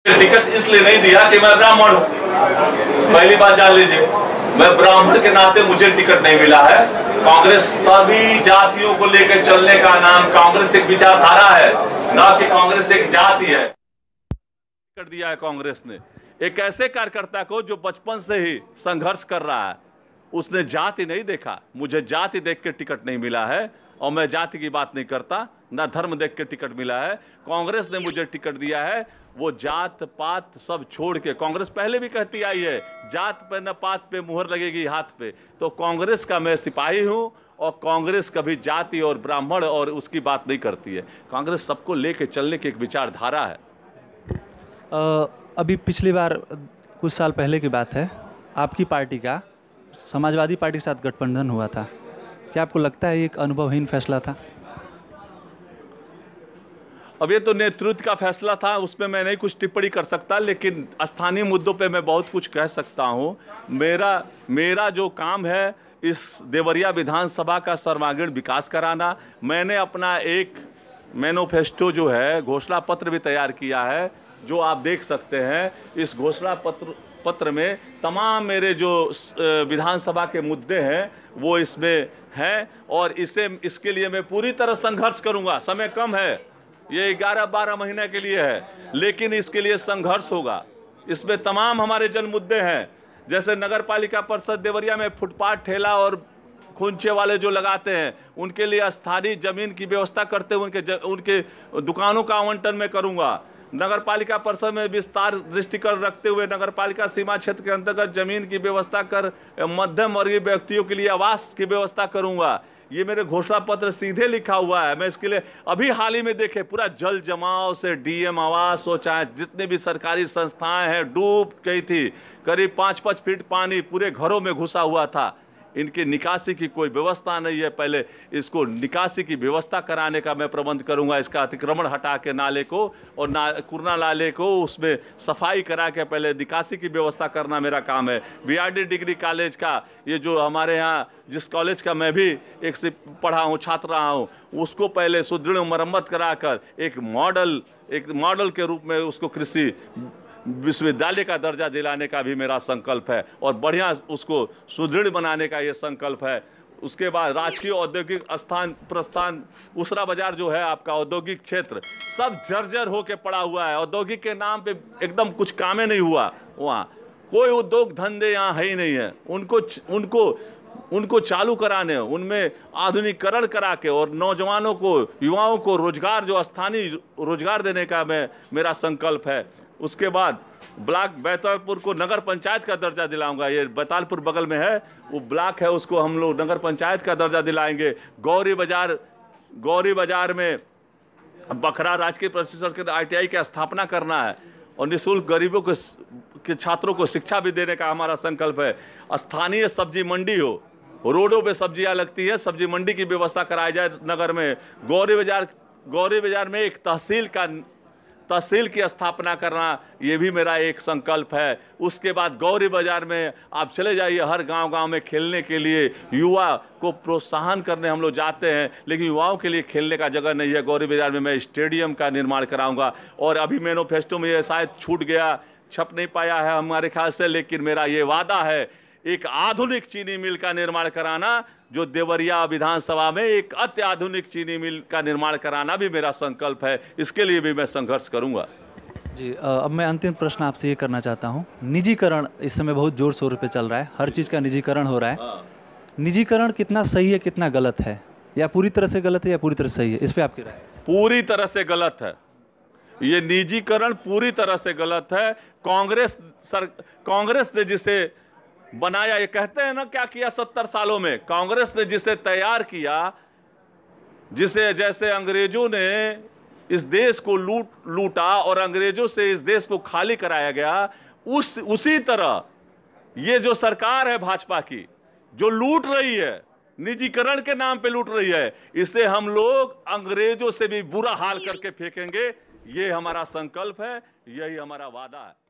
Ticket इसलिए नहीं दिया कि मैं ब्राह्मण हूं। पहली बात जान लीजिए, मैं ब्राह्मण के नाते मुझे टिकट नहीं मिला है। कांग्रेस सभी जातियों को लेकर चलने का नाम कांग्रेस एक विचारधारा है, ना कि कांग्रेस एक जाति है। टिकट दिया है कांग्रेस ने एक ऐसे कार्यकर्ता को जो बचपन से ही संघर्ष कर रहा है। उसने जाति नहीं देखा, मुझे जाति देख के टिकट नहीं मिला है और मैं जाति की बात नहीं करता, ना धर्म देख के टिकट मिला है। कांग्रेस ने मुझे टिकट दिया है, वो जात पात सब छोड़ के। कांग्रेस पहले भी कहती आई है जात पे न पात पे मुहर लगेगी हाथ पे। तो कांग्रेस का मैं सिपाही हूं और कांग्रेस कभी जाति और ब्राह्मण और उसकी बात नहीं करती है। कांग्रेस सबको लेके चलने की एक विचारधारा है। अभी पिछली बार कुछ साल पहले की बात है, आपकी पार्टी का समाजवादी पार्टी के साथ गठबंधन हुआ था। क्या आपको लगता है ये एक अनुभवहीन फैसला था? अब ये तो नेतृत्व का फैसला था, उसमें मैं नहीं कुछ टिप्पणी कर सकता, लेकिन स्थानीय मुद्दों पे मैं बहुत कुछ कह सकता हूँ। मेरा जो काम है इस देवरिया विधानसभा का सर्वांगीण विकास कराना। मैंने अपना एक मैनिफेस्टो जो है, घोषणा पत्र भी तैयार किया है, जो आप देख सकते हैं। इस घोषणा पत्र में तमाम मेरे जो विधानसभा के मुद्दे हैं वो इसमें हैं और इसके लिए मैं पूरी तरह संघर्ष करूंगा। समय कम है, ये 11-12 महीने के लिए है, लेकिन इसके लिए संघर्ष होगा। इसमें तमाम हमारे जन मुद्दे हैं, जैसे नगर पालिका परिषद देवरिया में फुटपाथ ठेला और खुंचे वाले जो लगाते हैं उनके लिए स्थानीय जमीन की व्यवस्था करते हुए उनके दुकानों का आवंटन में करूंगा। नगर पालिका परिषद में विस्तार दृष्टिकोण रखते हुए नगर पालिका सीमा क्षेत्र के अंतर्गत जमीन की व्यवस्था कर मध्यम वर्गीय व्यक्तियों के लिए आवास की व्यवस्था करूंगा। ये मेरे घोषणा पत्र सीधे लिखा हुआ है। मैं इसके लिए अभी हाल ही में देखे पूरा जल जमाव से डीएम आवास हो चाहे जितने भी सरकारी संस्थाएं हैं डूब गई थी। करीब 5-5 फीट पानी पूरे घरों में घुसा हुआ था। इनकी निकासी की कोई व्यवस्था नहीं है। पहले इसको निकासी की व्यवस्था कराने का मैं प्रबंध करूंगा। इसका अतिक्रमण हटा के नाले को और कुरना नाले को उसमें सफाई करा के पहले निकासी की व्यवस्था करना मेरा काम है। बीआरडी डिग्री कॉलेज का ये जो हमारे यहाँ जिस कॉलेज का मैं भी एक से पढ़ा हूँ, छात्र रहा हूँ, उसको पहले सुदृढ़ मरम्मत कराकर एक मॉडल के रूप में उसको कृषि विश्वविद्यालय का दर्जा दिलाने का भी मेरा संकल्प है और बढ़िया उसको सुदृढ़ बनाने का ये संकल्प है। उसके बाद राजकीय औद्योगिक प्रस्थान उसरा बाजार जो है आपका औद्योगिक क्षेत्र सब जर्जर होके पड़ा हुआ है। औद्योगिक के नाम पे एकदम कुछ कामे नहीं हुआ, वहाँ कोई उद्योग धंधे यहाँ है ही नहीं है। उनको चालू कराने, उनमें आधुनिकीकरण करा के और नौजवानों को, युवाओं को रोजगार, जो स्थानीय रोजगार देने का मेरा संकल्प है। उसके बाद ब्लॉक बैतालपुर को नगर पंचायत का दर्जा दिलाऊंगा। ये बैतालपुर बगल में है, वो ब्लॉक है, उसको हम लोग नगर पंचायत का दर्जा दिलाएंगे। गौरी बाजार में बखरा राजकीय प्रशिक्षण केंद्र ITI की स्थापना करना है और निःशुल्क गरीबों के छात्रों को शिक्षा भी देने का हमारा संकल्प है। स्थानीय सब्जी मंडी हो, रोडों पे सब्जियां लगती है, सब्जी मंडी की व्यवस्था कराई जाए नगर में। गौरी बाजार में एक तहसील की स्थापना करना, ये भी मेरा एक संकल्प है। उसके बाद गौरी बाजार में आप चले जाइए, हर गांव में खेलने के लिए युवा को प्रोत्साहन करने हम लोग जाते हैं, लेकिन युवाओं के लिए खेलने का जगह नहीं है। गौरी बाजार में मैं स्टेडियम का निर्माण कराऊंगा और अभी मैनिफेस्टो में ये शायद छूट गया, छप नहीं पाया है हमारे ख्याल से, लेकिन मेरा ये वादा है एक आधुनिक चीनी मिल का निर्माण कराना। जो देवरिया विधानसभा में एक अत्याधुनिक चीनी मिल का निर्माण कराना भी मेरा संकल्प है। इसके लिए भी मैं संघर्ष करूंगा। जी, अब मैं अंतिम प्रश्न आपसे ये करना चाहता हूँ। निजीकरण इस समय बहुत जोर शोर पे चल रहा है, हर चीज़ का निजीकरण हो रहा है। निजीकरण कितना सही है, कितना गलत है, या पूरी तरह से गलत है या पूरी तरह सही है, इस पर आपकी राय? पूरी तरह से गलत है। ये निजीकरण पूरी तरह से गलत है। कांग्रेस ने जिसे बनाया, ये कहते हैं ना क्या किया 70 सालों में, कांग्रेस ने जिसे तैयार किया, जिसे जैसे अंग्रेजों ने इस देश को लूटा और अंग्रेजों से इस देश को खाली कराया गया, उसी तरह ये जो सरकार है भाजपा की, जो लूट रही है, निजीकरण के नाम पे लूट रही है, इसे हम लोग अंग्रेजों से भी बुरा हाल करके फेंकेंगे। ये हमारा संकल्प है, यही हमारा वादा है।